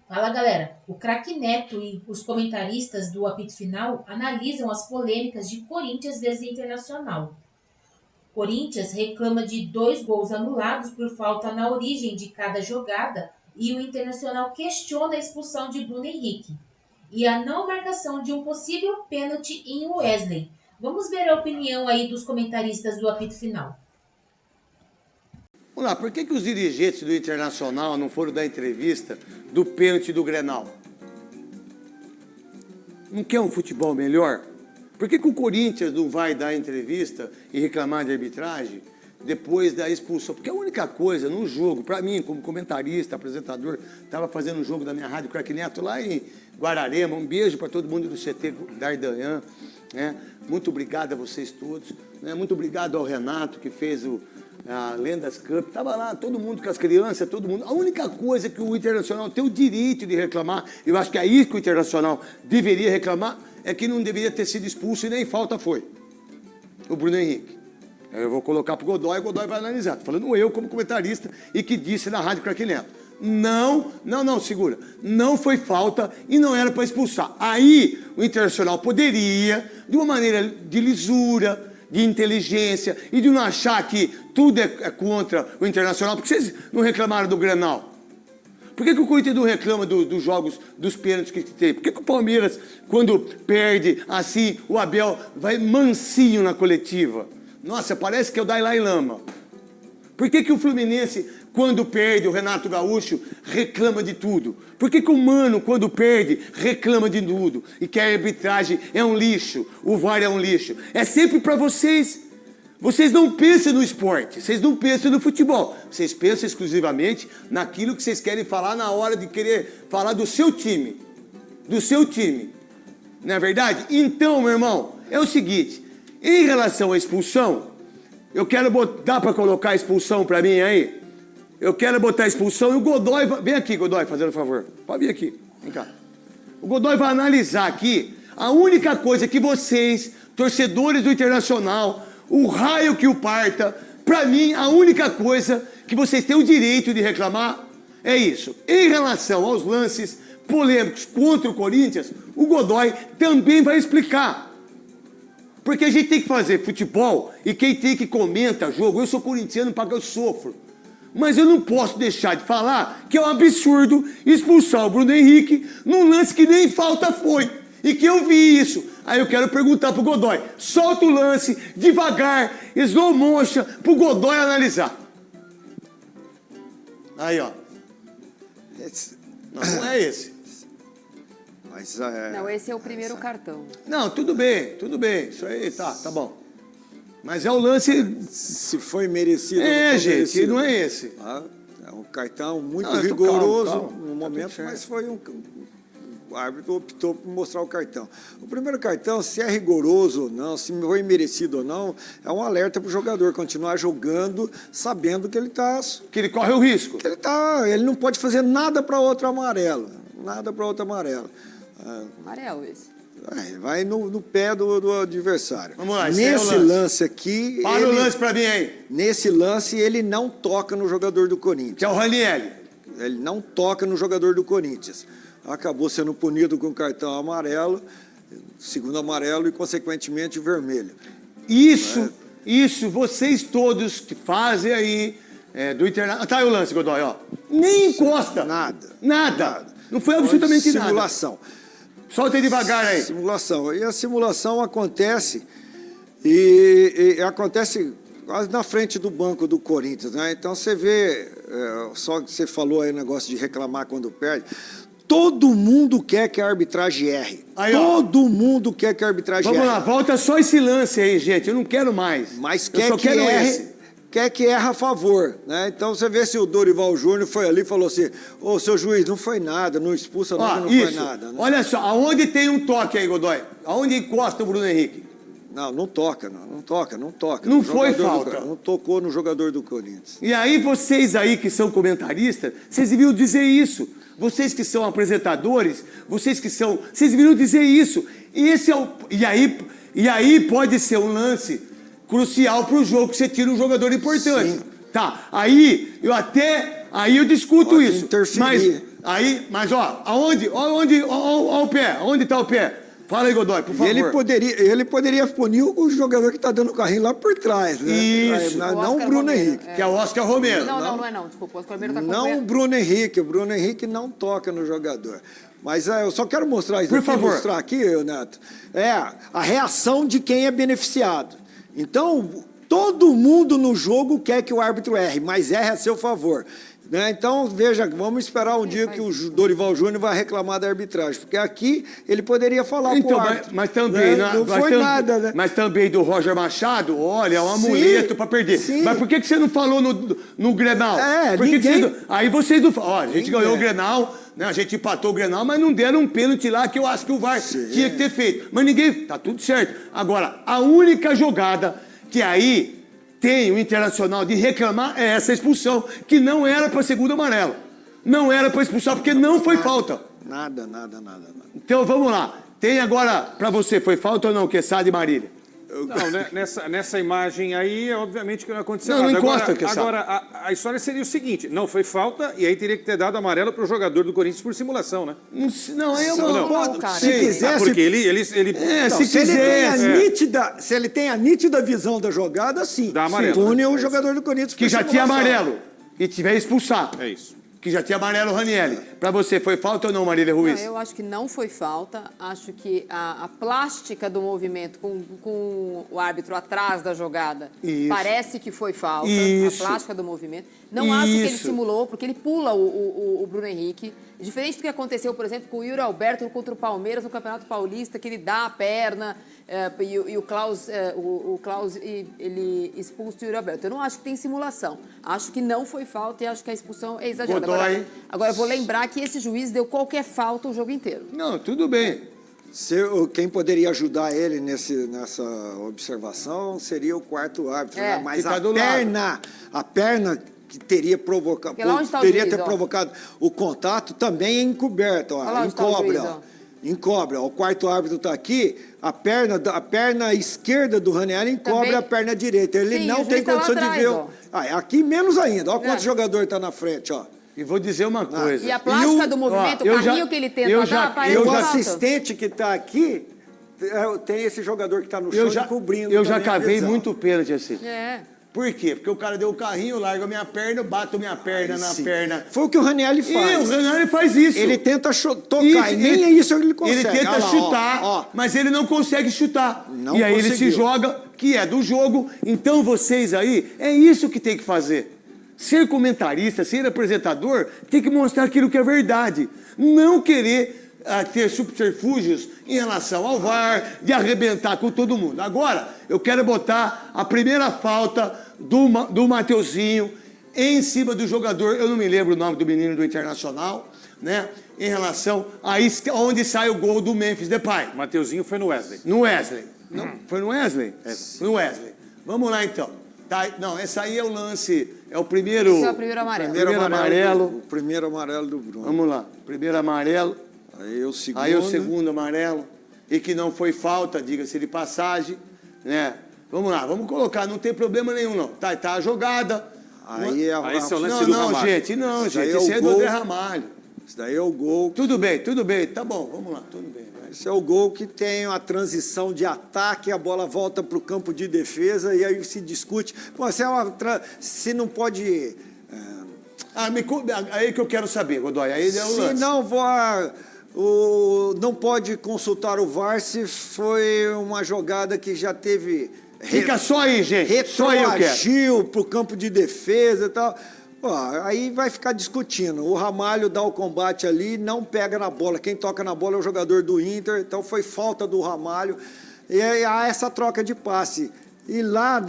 Fala galera, o craque Neto e os comentaristas do apito final analisam as polêmicas de Corinthians vs Internacional. Corinthians reclama de 2 gols anulados por falta na origem de cada jogada e o Internacional questiona a expulsão de Bruno Henrique e a não marcação de um possível pênalti em Wesley. Vamos ver a opinião aí dos comentaristas do apito final. Vamos lá, por que os dirigentes do Internacional não foram dar entrevista do pênalti do Grenal? Não quer um futebol melhor? Por que o Corinthians não vai dar entrevista e reclamar de arbitragem depois da expulsão? Porque a única coisa no jogo, para mim, como comentarista, apresentador, estava fazendo um jogo da minha rádio Craque Neto lá em Guararema. Um beijo para todo mundo do CT Dardanhan. Né? Muito obrigado a vocês todos. Né? Muito obrigado ao Renato, que fez a Lendas Cup. Estava lá todo mundo com as crianças, todo mundo. A única coisa que o Internacional tem o direito de reclamar, eu acho que é isso que o Internacional deveria reclamar, é que não deveria ter sido expulso e nem falta foi. O Bruno Henrique. Eu vou colocar para o Godoy vai analisar. Estou falando eu como comentarista e que disse na Rádio Craque Neto. Não, segura. Não foi falta e não era para expulsar. Aí o Internacional poderia, de uma maneira de lisura, de inteligência e de não achar que tudo é contra o Internacional. Por que vocês não reclamaram do Grenal? Por que o Corinthians não reclama dos jogos, dos pênaltis que tem? Por que o Palmeiras, quando perde assim, o Abel vai mansinho na coletiva? Nossa, parece que é o Dalai Lama. Por que o Fluminense, quando perde, o Renato Gaúcho, reclama de tudo? Por que o Mano, quando perde, reclama de tudo? E que a arbitragem é um lixo, o VAR é um lixo. É sempre para vocês. Vocês não pensam no esporte, vocês não pensam no futebol. Vocês pensam exclusivamente naquilo que vocês querem falar na hora de querer falar do seu time. Do seu time. Não é verdade? Então, meu irmão, é o seguinte. Em relação à expulsão, eu quero botar... Dá para colocar a expulsão para mim aí? Eu quero botar a expulsão e o Godoy... Vem aqui, Godoy, fazendo um favor. Pode vir aqui. Vem cá. O Godoy vai analisar aqui a única coisa que vocês, torcedores do Internacional... O raio que o parta, para mim, a única coisa que vocês têm o direito de reclamar é isso. Em relação aos lances polêmicos contra o Corinthians, o Godoy também vai explicar. Porque a gente tem que fazer futebol e quem tem que comenta jogo, eu sou corintiano porque eu sofro. Mas eu não posso deixar de falar que é um absurdo expulsar o Bruno Henrique num lance que nem falta foi. E que eu vi isso. Aí eu quero perguntar pro Godoy. Solta o lance, devagar, slow motion, pro Godoy analisar. Aí, ó. Não é esse. Mas, Não, esse é o primeiro cartão. Não, tudo bem. Isso aí, tá bom. Mas é o lance... Se foi merecido... gente, merecido. Não é esse. É um cartão muito não, rigoroso calma, no momento, mas foi o árbitro optou por mostrar o cartão. O primeiro cartão, se é rigoroso ou não, se foi merecido ou não, é um alerta para o jogador continuar jogando, sabendo que ele está... Que ele corre o risco. Que ele não pode fazer nada para outro amarelo. Nada para outro amarelo. Amarelo esse. Vai no pé do adversário. Vamos lá, nesse é o lance aqui... Para o lance para mim aí. Nesse lance, ele não toca no jogador do Corinthians. Que é o Ranieri. Ele não toca no jogador do Corinthians. Acabou sendo punido com cartão amarelo, segundo amarelo e, consequentemente, vermelho. Isso, vocês todos que fazem aí do Internacional... Tá aí o lance, Godoy, ó. Nem encosta. Nada. Não foi absolutamente nada. Simulação. Solta aí devagar aí. Simulação. E a simulação acontece, e acontece quase na frente do banco do Corinthians, né? Então, você vê, só que você falou aí o negócio de reclamar quando perde... Todo mundo quer que a arbitragem erre. Todo mundo quer que a arbitragem erre. Vamos lá, volta só esse lance aí, gente. Eu não quero mais. Mas quer que erre a favor. Né? Então, você vê se o Dorival Júnior foi ali e falou assim, ô, seu juiz, não foi nada, não expulsa nada, não foi nada. Né? Olha só, aonde tem um toque aí, Godoy? Aonde encosta o Bruno Henrique? Não toca. Não foi falta. Não tocou no jogador do Corinthians. E aí, vocês aí que são comentaristas, vocês deviam dizer isso. Vocês que são apresentadores, vocês viram dizer isso. Esse é o, e aí pode ser um lance crucial para o jogo, que você tira um jogador importante. Sim. Tá, aí eu discuto pode isso. Interferir. Aí, mas ó, aonde? Ó o pé, onde tá o pé? Fala aí, Godoy, por favor. Ele poderia punir o jogador que está dando o carrinho lá por trás, né? Isso. Não o Bruno Henrique. Que é o Oscar Romero. Não é não, desculpa. O Oscar Romero tá Não o acompanhando. Bruno Henrique. O Bruno Henrique não toca no jogador. Mas eu só quero mostrar isso Por aqui, favor. mostrar aqui, Neto. É a reação de quem é beneficiado. Então, todo mundo no jogo quer que o árbitro erre, mas erre a seu favor. Né? Então, veja, vamos esperar um dia que o Dorival Júnior vai reclamar da arbitragem, porque aqui ele poderia falar Então, pro árbitro. mas também, né? Não foi nada, né? Mas também do Roger Machado, olha, é um Sim, amuleto para perder. sim. Mas por que você não falou no Grenal? Por que ninguém... aí vocês não falam, ó, a gente Ninguém. ganhou o Grenal, né? A gente empatou o Grenal, mas não deram um pênalti lá que eu acho que o VAR tinha que ter feito. Mas ninguém, tá tudo certo. Agora, a única jogada que aí tem o Internacional de reclamar é essa expulsão, que não era para segundo amarelo. Não era para expulsar, porque não foi falta. Nada. Então, vamos lá. Tem agora, para você, foi falta ou não, Quesada e Marília? Não, né, nessa imagem aí, obviamente que não aconteceu Não, nada. não encosta, Quesada. Agora, a história seria o seguinte, não foi falta e aí teria que ter dado amarelo para o jogador do Corinthians por simulação, né? Não, aí eu Não, cara. se quiser, Porque ele Então, se se ele tem a quisesse. nítida, se ele tem a nítida visão da jogada, sim. Dá amarelo, Pune né? o jogador do Corinthians que por já tinha simulação. amarelo e tiver expulsar. É isso. Que já tinha amarelo o Ranieri. Para você, foi falta ou não, Marília Ruiz? Não, eu acho que não foi falta. Acho que a plástica do movimento com o árbitro atrás da jogada Isso. parece que foi falta. Isso. A plástica do movimento. Não acho que ele Isso. simulou, porque ele pula o Bruno Henrique. Diferente do que aconteceu, por exemplo, com o Yuri Alberto contra o Palmeiras no Campeonato Paulista, que ele dá a perna e o Klaus, ele expulsa o Yuri Alberto. Eu não acho que tem simulação. Acho que não foi falta e acho que a expulsão é exagerada. Godoy. Agora, eu vou lembrar que esse juiz deu qualquer falta o jogo inteiro. Não, tudo bem. Quem poderia ajudar ele nessa observação seria o quarto árbitro. É. Né? Mas Que tá do a perna que teria provocado, Porque lá onde tá o teria juiz, ter ó. provocado o contato também é encoberto, Olha lá ó, onde tá o encobre, juiz, ó. ó. Encobre, ó. O quarto árbitro está aqui, a perna esquerda do Ranieri encobre Também. a perna direita. Ele Sim, não o tem juiz tá lá condição de atrás, ver. ó. Aqui menos ainda. Olha quantos É. jogadores está na frente, ó. E vou dizer uma coisa. E a plástica E o- do movimento, ó, eu o carrinho já- que ele tenta eu dar, já- parece E o falta. assistente que está aqui, tem esse jogador que está no chão Eu já, cobrindo. eu já também a cavei visão. muito pênalti assim. É. Por quê? Porque o cara deu o carrinho, larga a minha perna, eu bato minha perna na Sim. perna. Foi o que o Ranieri E faz. o Ranieri faz isso. Ele tenta tocar, Isso, e nem é isso que ele consegue. Ele tenta Olha lá, chutar, ó. mas ele não consegue chutar. Não e aí ele conseguiu. se joga, que é do jogo. Então vocês aí, é isso que tem que fazer. Ser comentarista, ser apresentador, tem que mostrar aquilo que é verdade. Não querer ter subterfúgios em relação ao VAR, de arrebentar com todo mundo. Agora, eu quero botar a primeira falta do Mateuzinho em cima do jogador, eu não me lembro o nome do menino do Internacional, né? Em relação a onde sai o gol do Memphis Depay. Mateuzinho foi no Wesley. No Wesley. Não, foi no Wesley? No Wesley. Vamos lá, então. Tá, não, esse aí é o lance, é o primeiro... Esse é o primeiro amarelo. Primeiro amarelo. O primeiro amarelo do Bruno. Vamos lá. Primeiro amarelo. Aí o Aí o segundo amarelo. E que não foi falta, diga-se de passagem, né? Vamos lá, vamos colocar, não tem problema nenhum, não. Tá a jogada. Aí esse é o lance Não, do não, Ramalho. gente, não, Isso daí gente. é o Esse é do gol. André Ramalho. Isso daí é o gol. Tudo bem. Tá bom, vamos lá, tudo bem. Vai. Esse é o gol que tem a transição de ataque, a bola volta para o campo de defesa e aí se discute. Pô, se não pode... Aí que eu quero saber, Godoy. Aí é o Se lance. não, não pode consultar o VAR se foi uma jogada que já teve... Fica só aí, gente. Só aí eu quero. Retroagiu para o campo de defesa e tal. Pô, aí vai ficar discutindo. O Ramalho dá o combate ali, não pega na bola. Quem toca na bola é o jogador do Inter, então foi falta do Ramalho. E aí há essa troca de passe. E lá,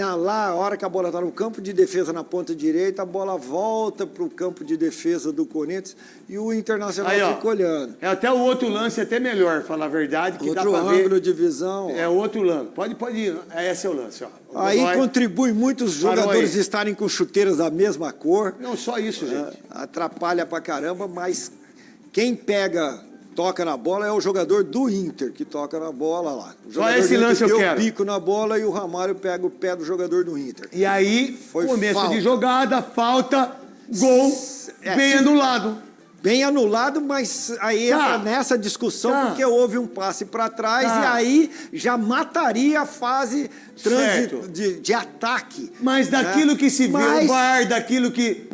a hora que a bola está no campo de defesa na ponta direita, a bola volta para o campo de defesa do Corinthians e o Internacional Aí, ó. fica olhando. É até o outro lance, até melhor, falar a verdade, que Outro dá pra ver. ângulo de visão. É outro lance. Pode ir. Esse é o lance, ó. O Aí Godoy- contribui muito os Parou jogadores aí. estarem com chuteiras da mesma cor. Não, só isso, gente. Atrapalha pra caramba, mas quem toca na bola é o jogador do Inter que toca na bola lá. O Só jogador esse do Inter lance eu deu quero. o bico na bola e o Ramalho pega o pé do jogador do Inter. E aí, Foi começo falta. de jogada, falta, gol, É, bem se- anulado. bem anulado, mas aí entra nessa discussão porque houve um passe para trás e aí já mataria a fase de ataque. Mas daquilo que se vê o VAR, daquilo que...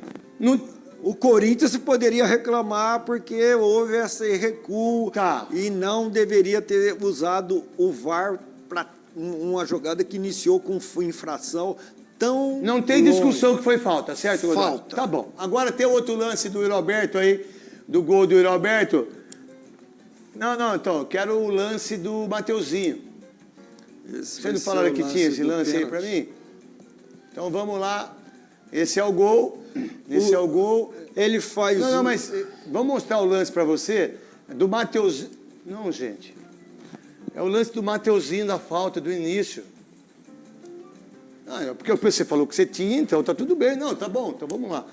O Corinthians poderia reclamar porque houve esse recuo e não deveria ter usado o VAR para uma jogada que iniciou com infração tão Não tem discussão que foi falta, certo, Godoy? Falta. Tá bom. Agora tem outro lance do Yuri Alberto aí, do gol do Yuri Alberto. Não, então, eu quero o lance do Mateuzinho. Vocês não falaram que tinha esse lance aí para mim? Então vamos lá. Esse é o gol. Esse é o gol. Ele faz... Não, mas vamos mostrar o lance para você do Mateuzinho. Não, gente. É o lance do Mateuzinho da falta do início. Porque você falou que você tinha, então tá tudo bem. Não, tá bom, então vamos lá.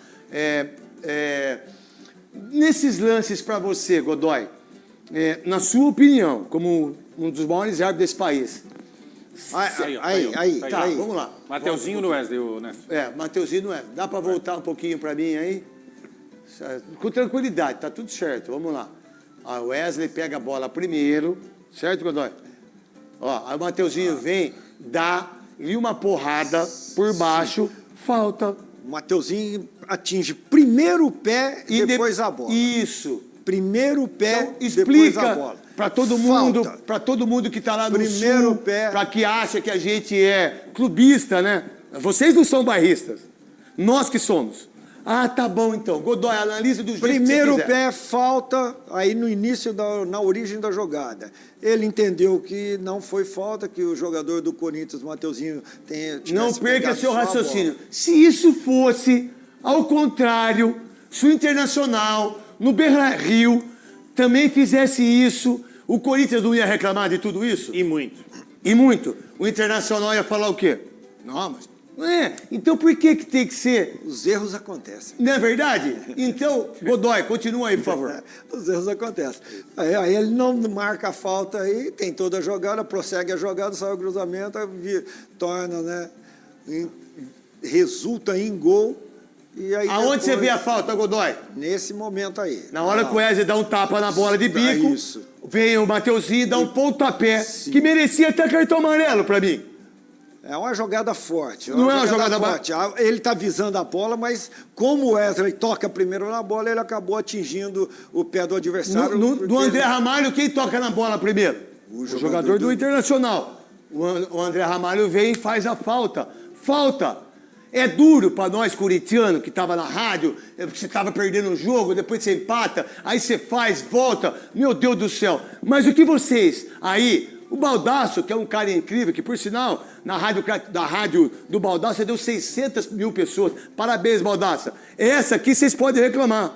Nesses lances para você, Godoy, na sua opinião, como um dos maiores árbitros desse país... Aí, Tá, vamos lá. Mateuzinho no Wesley, né? Mateuzinho no Wesley. Dá para voltar um pouquinho para mim aí? Com tranquilidade, tá tudo certo. Vamos lá. O Wesley pega a bola primeiro, certo, Godoy? Aí o Mateuzinho vem, dá-lhe uma porrada por baixo, falta. O Mateuzinho atinge primeiro o pé e depois a bola. Isso. Primeiro o pé, então, depois a bola. Para todo mundo que está lá no primeiro sul, pé. para que acha que a gente é clubista, né? Vocês não são bairristas. Nós que somos. Tá bom então. Godoy, analisa do jeito primeiro que você quiser. pé, falta, aí no início, na origem da jogada. Ele entendeu que não foi falta, que o jogador do Corinthians, Mateuzinho, não perca seu raciocínio. Se isso fosse ao contrário, se o Internacional, no Beira-Rio, também fizesse isso, o Corinthians não ia reclamar de tudo isso? E muito. E muito. O Internacional ia falar o quê? Não, mas não é. Então por que tem que ser? Os erros acontecem. Não é verdade? Então, Godoy, continua aí, por favor. Os erros acontecem. Aí ele não marca a falta aí, tem toda a jogada, prossegue a jogada, sai o cruzamento, torna, né? Resulta em gol. E aí aonde você vê a falta, Godoy? Nesse momento aí. Na hora que o Wesley dá um tapa na bola de bico, vem o Mateuzinho e dá um pontapé, que merecia até cartão amarelo para mim. É uma jogada forte. Não é uma jogada forte. Ele está visando a bola, mas como o Wesley toca primeiro na bola, ele acabou atingindo o pé do adversário. Do André Ramalho, quem toca na bola primeiro? O jogador do Internacional. O André Ramalho vem e faz a falta. Falta. É duro para nós, corintianos, que estava na rádio, você estava perdendo o jogo, depois você empata, aí você faz, volta. Meu Deus do céu. Mas o que vocês aí... O Baldasso, que é um cara incrível, que, por sinal, na rádio do Baldasso, deu 600 mil pessoas. Parabéns, Baldasso. Essa aqui vocês podem reclamar.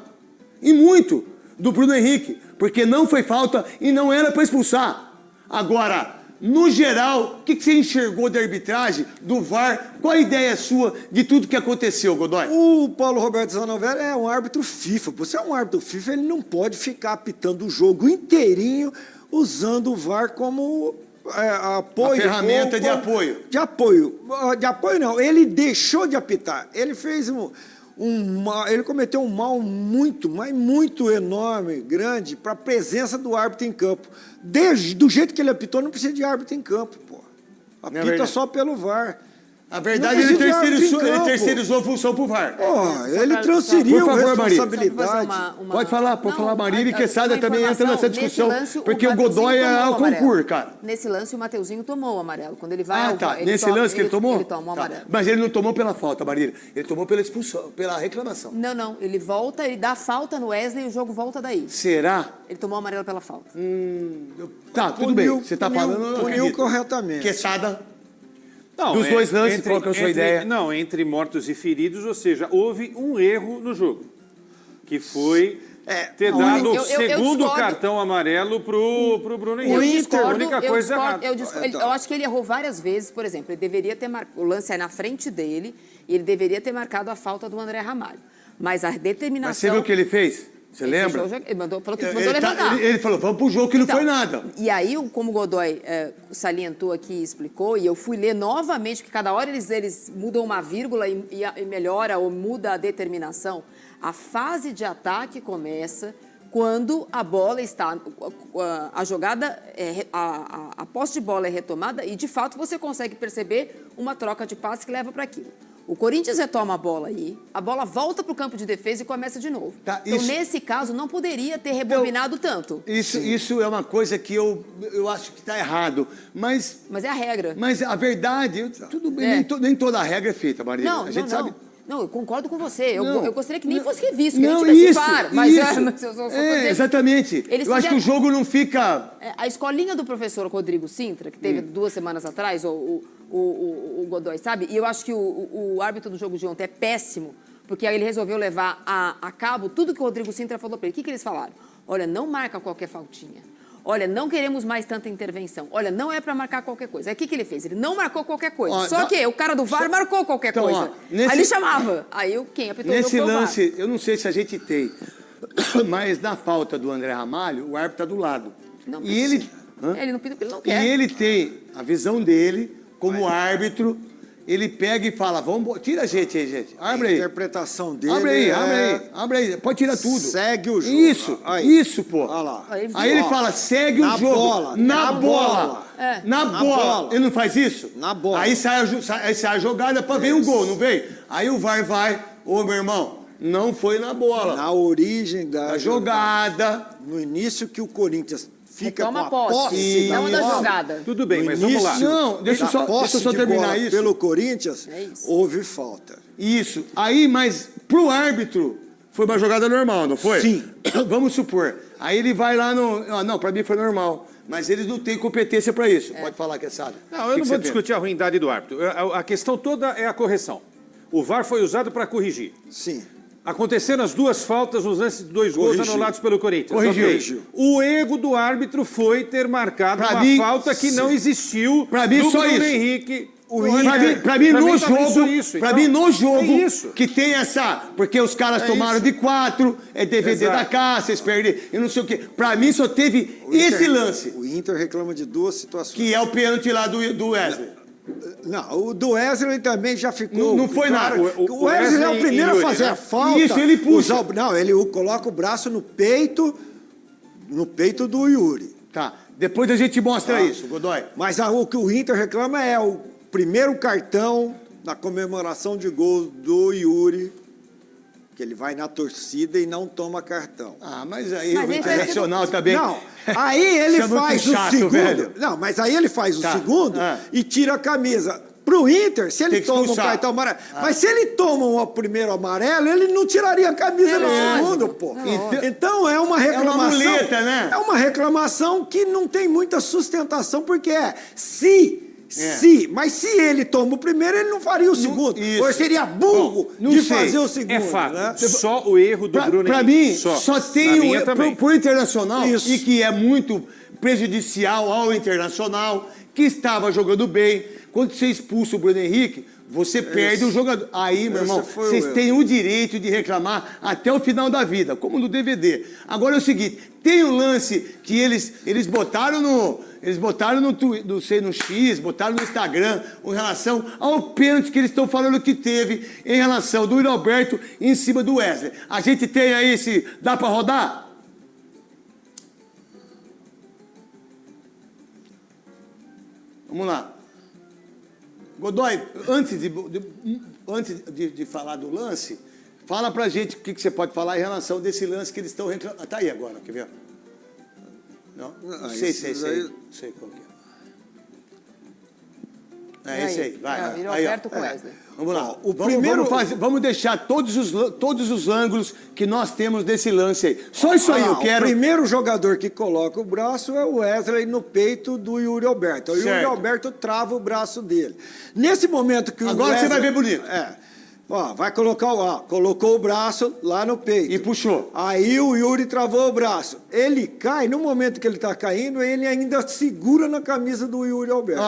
E muito do Bruno Henrique, porque não foi falta e não era para expulsar. Agora, no geral, o que você enxergou da arbitragem, do VAR? Qual a ideia sua de tudo que aconteceu, Godoy? O Paulo Roberto Zanovera é um árbitro FIFA. Você é um árbitro FIFA, ele não pode ficar apitando o jogo inteirinho usando o VAR como apoio. Uma ferramenta de apoio. De apoio. De apoio não, ele deixou de apitar. Ele fez ele cometeu um mal muito, mas muito enorme, grande, para a presença do árbitro em campo. Do jeito que ele apitou, não precisa de árbitro em campo, pô. Apita só pelo VAR. A verdade, ele terceirizou a função para o VAR. Ele transferiu a responsabilidade. Pode falar, Marília e Quesada também entra nessa discussão, porque o Godoy é o concurso, cara. Nesse lance, o Mateuzinho tomou o amarelo. Quando ele vai nesse lance que ele tomou? Ele toma o amarelo. Mas ele não tomou pela falta, Marília. Ele tomou pela expulsão, pela reclamação. Não. Ele volta, ele dá falta no Wesley e o jogo volta daí. Será? Ele tomou o amarelo pela falta. Tá, tudo bem. Você está falando... Puniu corretamente. Quesada... Dos dois lances, qual que é a sua ideia? Não, entre mortos e feridos, ou seja, houve um erro no jogo, que foi ter dado o segundo cartão amarelo pro Bruno Henrique. A única coisa errada. Eu acho que ele errou várias vezes, por exemplo, ele deveria ter marcado, o lance é na frente dele, e ele deveria ter marcado a falta do André Ramalho. Mas a determinação... Mas você viu o que ele fez? Você lembra? Ele falou que mandou levantar. Ele falou, vamos pro jogo que não foi nada. E aí, como o Godoy salientou aqui e explicou, e eu fui ler novamente, porque cada hora eles mudam uma vírgula e melhora ou muda a determinação. A fase de ataque começa quando a bola está, a jogada, a posse de bola é retomada e, de fato, você consegue perceber uma troca de passe que leva para aquilo. O Corinthians retoma a bola aí, a bola volta para o campo de defesa e começa de novo. Tá, então, isso... nesse caso, não poderia ter rebobinado tanto. Isso é uma coisa que eu acho que está errado. Mas é a regra. Mas a verdade, tudo bem, nem toda a regra é feita, Maria. Não, a gente sabe. Não, eu concordo com você. Eu gostaria que nem fosse revisto, que a gente tivesse VAR. Mas exatamente. Eu acho que o jogo não fica... A escolinha do professor Rodrigo Sintra, que teve 2 semanas atrás, o Godoy, sabe? E eu acho que o árbitro do jogo de ontem é péssimo, porque aí ele resolveu levar a cabo tudo que o Rodrigo Sintra falou para ele. O que eles falaram? Olha, não marca qualquer faltinha. Olha, não queremos mais tanta intervenção. Olha, não é para marcar qualquer coisa. Aí o que ele fez? Ele não marcou qualquer coisa. Só que o cara do VAR marcou qualquer coisa. Aí ele chamava. Aí quem apitou o jogo foi o VAR. Nesse lance, eu não sei se a gente tem, mas na falta do André Ramalho, o árbitro está do lado. Não, e ele não pediu porque ele não quer. E ele tem a visão dele como árbitro. Ele pega e fala, tira a gente aí, gente. Abre aí. A interpretação dele abre aí. Pode tirar tudo. Segue o jogo. Isso, pô. Olha lá. Aí ele fala, segue o jogo. Na bola. Na bola. Ele não faz isso? Na bola. Aí sai a jogada para ver o gol, não vem? Aí o VAR vai, meu irmão, não foi na bola. Na origem da jogada. No início que o Corinthians fica com a posse não da jogada. Tudo bem, mas vamos lá. Não, deixa eu só terminar isso. Pelo Corinthians, houve falta. Isso. Aí, mas pro árbitro, foi uma jogada normal, não foi? Sim. Vamos supor. Aí ele vai lá no... não, pra mim foi normal. Mas eles não têm competência para isso. Pode falar, Quesada. Não, eu não vou discutir a ruindade do árbitro. A questão toda é a correção. O VAR foi usado para corrigir. Sim. Aconteceram as 2 faltas nos lances de 2 gols anulados pelo Corinthians. Corrigiu. O erro do árbitro foi ter marcado uma falta que não existiu para mim, só Bruno isso. Henrique. Para mim, no jogo, que tem essa... Porque os caras tomaram de 4, é DVD da casa, vocês perderam, e não sei o quê. Para mim, só teve esse lance. O Inter reclama de 2 situações. Que é o pênalti lá do Wesley. Não, o do Wesley também já ficou... Não foi nada. O Wesley é o primeiro a fazer a falta. Isso, ele puxa. Ele coloca o braço no peito do Yuri. Tá, depois a gente mostra isso, Godoy. Mas o que o Inter reclama é o primeiro cartão na comemoração de gol do Yuri, que ele vai na torcida e não toma cartão. Mas aí o Internacional também... Não, aí ele faz o segundo. Velho. Não, mas aí ele faz o segundo e tira a camisa. Pro Inter, se ele toma um cartão amarelo... Mas se ele toma o primeiro amarelo, ele não tiraria a camisa no segundo, pô. Então é uma reclamação... É uma muleta, né? É uma reclamação que não tem muita sustentação, porque mas se ele toma o primeiro, ele não faria o segundo. Ou seria burro de fazer o segundo. É fato. Né? Só o erro do Bruno Para mim, só tem pro Internacional, isso. E que é muito prejudicial ao Internacional, que estava jogando bem. Quando você expulsa o Bruno Henrique, você perde o jogador. Aí, meu irmão, vocês têm o direito de reclamar até o final da vida, como no DVD. Agora é o seguinte, tem um lance que eles botaram no X, botaram no Instagram, em relação ao pênalti que eles estão falando que teve em relação do Yuri Alberto em cima do Wesley. A gente tem aí esse... Dá para rodar? Vamos lá. Godoy, antes de falar do lance, fala pra gente o que você pode falar em relação desse lance que eles estão reclamando. Tá aí agora, quer ver? Não sei qual que é. É esse aí, vai. Virou Alberto com Wesley. Vamos lá. Vamos deixar todos os ângulos que nós temos desse lance aí. Só isso aí eu quero. O primeiro jogador que coloca o braço é o Wesley no peito do Yuri Alberto. O Yuri Alberto trava o braço dele. Nesse momento que o Agora Wesley... você vai ver bonito. Vai colocar colocou o braço lá no peito. E puxou. Aí o Yuri travou o braço. Ele cai, no momento que ele está caindo, ele ainda segura na camisa do Yuri Alberto.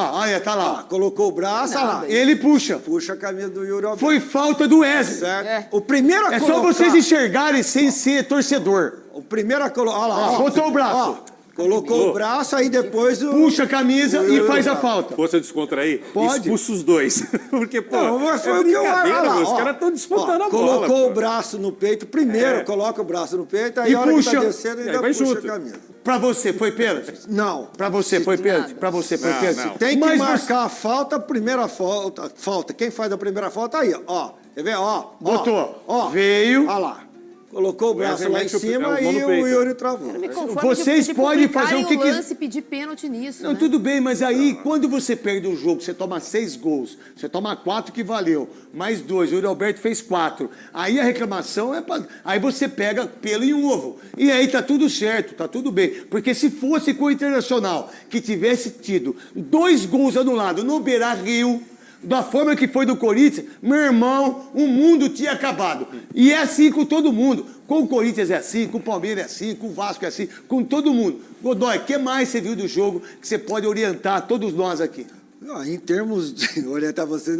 Tá lá. Colocou o braço, lá. Ele puxa. Puxa a camisa do Yuri Alberto. Foi falta do Wesley. Certo? O primeiro a colocar... só vocês enxergarem sem ser torcedor. O primeiro a colocar... Botou o braço. Colocou o braço, aí depois puxa a camisa e faz a falta. Posso descontrair? Pode. Expulsa os dois. Porque, pô, Não, mas foi o que os caras estão disputando a bola. Colocou o braço no peito, primeiro coloca o braço no peito, aí a hora que tá descendo, ainda puxa a camisa. Pra você, foi pênalti? Não. Pra você, foi pênalti? Pra você, foi pênalti? Não. Tem que marcar a falta, a primeira falta. Quem faz a primeira falta, aí, ó. Quer ver? Ó. Botou. Ó. Veio. Olha lá. Colocou o braço lá em cima e o Yuri travou. Vocês podem fazer o que quiser. lance e pedir pênalti nisso, Não, né? tudo bem, mas aí, quando você perde um jogo, você toma 6 gols, você toma 4 que valeu, mais 2, o Yuri Alberto fez 4. Aí a reclamação é pra... Aí você pega pelo em ovo. E aí tá tudo certo, tá tudo bem. Porque se fosse com o Internacional, que tivesse tido 2 gols anulados no Beira-Rio, da forma que foi do Corinthians, meu irmão, o mundo tinha acabado. E é assim com todo mundo. Com o Corinthians é assim, com o Palmeiras é assim, com o Vasco é assim, com todo mundo. Godoy, o que mais você viu do jogo que você pode orientar todos nós aqui? Em termos de orientar vocês...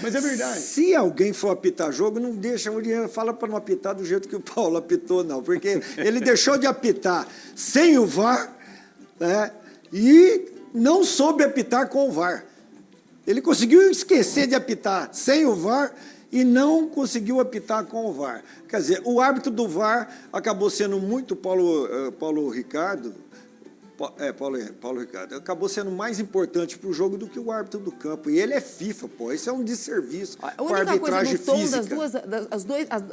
Mas é verdade. Se alguém for apitar jogo, não deixa, fala para não apitar do jeito que o Paulo apitou, não. Porque ele deixou de apitar sem o VAR, né, e não soube apitar com o VAR. Ele conseguiu esquecer de apitar sem o VAR e não conseguiu apitar com o VAR. Quer dizer, o árbitro do VAR acabou sendo muito Paulo Ricardo, acabou sendo mais importante para o jogo do que o árbitro do campo. E ele é FIFA, pô. Isso é um desserviço para a arbitragem física.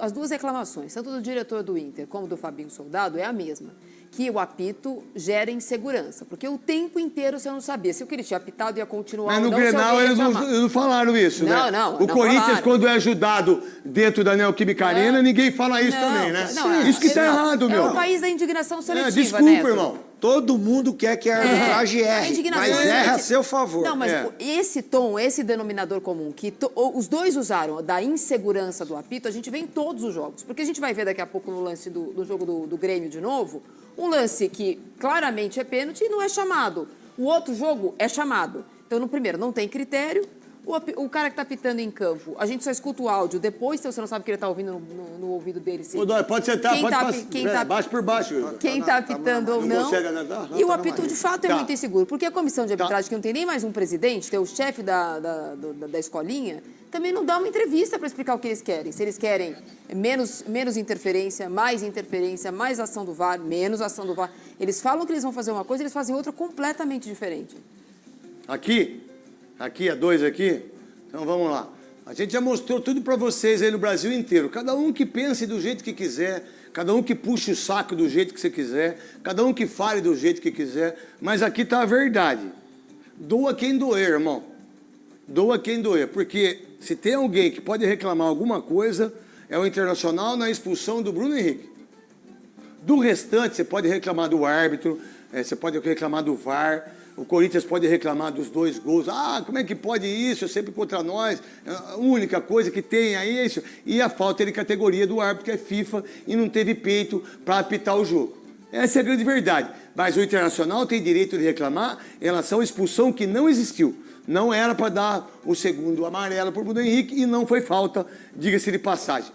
As duas reclamações, tanto do diretor do Inter como do Fabinho Soldado, é a mesma. Que o apito gera insegurança. Porque o tempo inteiro você não sabia se o que ele tinha apitado ia continuar mas ou no não. Grenal eles não falaram isso, né? O Corinthians, quando é ajudado dentro da Neoquímica Arena, ninguém fala isso também, né? Isso que tá errado, meu. É o país da indignação seletiva, desculpa, Neto. irmão. Todo mundo quer que a arbitragem erre, mas erre a seu favor. Não, mas esse tom, esse denominador comum, que os dois usaram da insegurança do apito, a gente vê em todos os jogos. Porque a gente vai ver daqui a pouco no lance do jogo do Grêmio de novo, um lance que claramente é pênalti e não é chamado. O outro jogo é chamado. Então, no primeiro, não tem critério. O cara que está apitando em campo, a gente só escuta o áudio depois, então você não sabe o que ele está ouvindo no ouvido dele. Pode sentar, baixo por baixo. Quem está apitando ou não. E o apito, de fato, é muito inseguro. Porque a comissão de arbitragem, que não tem nem mais um presidente, tem o chefe da escolinha, também não dá uma entrevista para explicar o que eles querem. Se eles querem menos interferência, mais ação do VAR, menos ação do VAR. Eles falam que eles vão fazer uma coisa, eles fazem outra completamente diferente. Aqui, é 2 aqui? Então vamos lá. A gente já mostrou tudo para vocês aí no Brasil inteiro. Cada um que pense do jeito que quiser, cada um que puxe o saco do jeito que você quiser, cada um que fale do jeito que quiser, mas aqui está a verdade. Doa quem doer, irmão. Doa quem doer, porque se tem alguém que pode reclamar alguma coisa, é o Internacional na expulsão do Bruno Henrique. Do restante, você pode reclamar do árbitro, você pode reclamar do VAR, o Corinthians pode reclamar dos 2 gols. Como é que pode isso? É sempre contra nós. A única coisa que tem aí é isso. E a falta de categoria do árbitro, que é FIFA, e não teve peito para apitar o jogo. Essa é a grande verdade. Mas o Internacional tem direito de reclamar em relação à expulsão que não existiu. Não era para dar o segundo amarelo para o Bruno Henrique e não foi falta, diga-se de passagem.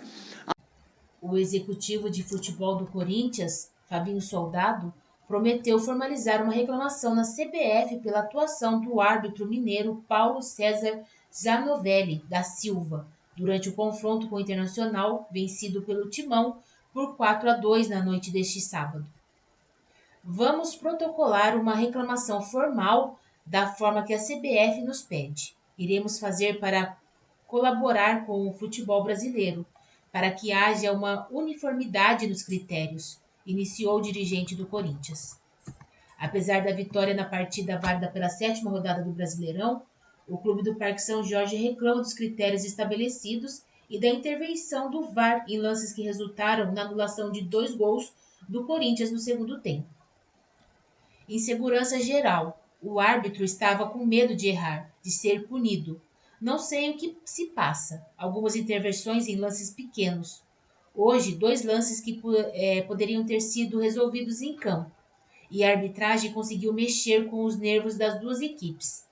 O executivo de futebol do Corinthians, Fabinho Soldado, prometeu formalizar uma reclamação na CBF pela atuação do árbitro mineiro Paulo César Zanovelli da Silva, durante o confronto com o Internacional, vencido pelo Timão por 4-2 na noite deste sábado. Vamos protocolar uma reclamação formal da forma que a CBF nos pede. Iremos fazer para colaborar com o futebol brasileiro, para que haja uma uniformidade nos critérios, iniciou o dirigente do Corinthians. Apesar da vitória na partida válida pela 7ª rodada do Brasileirão, o clube do Parque São Jorge reclama dos critérios estabelecidos e da intervenção do VAR em lances que resultaram na anulação de 2 gols do Corinthians no segundo tempo. Insegurança geral. O árbitro estava com medo de errar, de ser punido. Não sei o que se passa. Algumas intervenções em lances pequenos. Hoje, 2 lances que poderiam ter sido resolvidos em campo. E a arbitragem conseguiu mexer com os nervos das 2 equipes.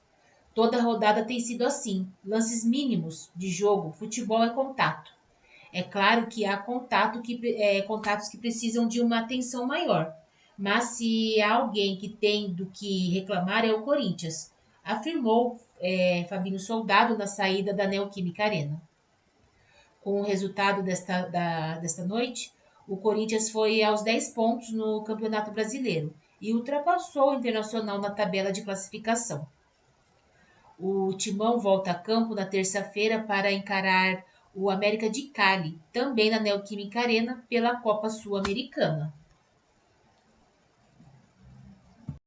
Toda rodada tem sido assim. Lances mínimos de jogo. Futebol é contato. É claro que há contatos que precisam de uma atenção maior. mas se há alguém que tem do que reclamar é o Corinthians, afirmou Fabinho Soldado na saída da Neoquímica Arena. Com o resultado desta noite, o Corinthians foi aos 10 pontos no Campeonato Brasileiro e ultrapassou o Internacional na tabela de classificação. O Timão volta a campo na terça-feira para encarar o América de Cali, também na Neoquímica Arena, pela Copa Sul-Americana.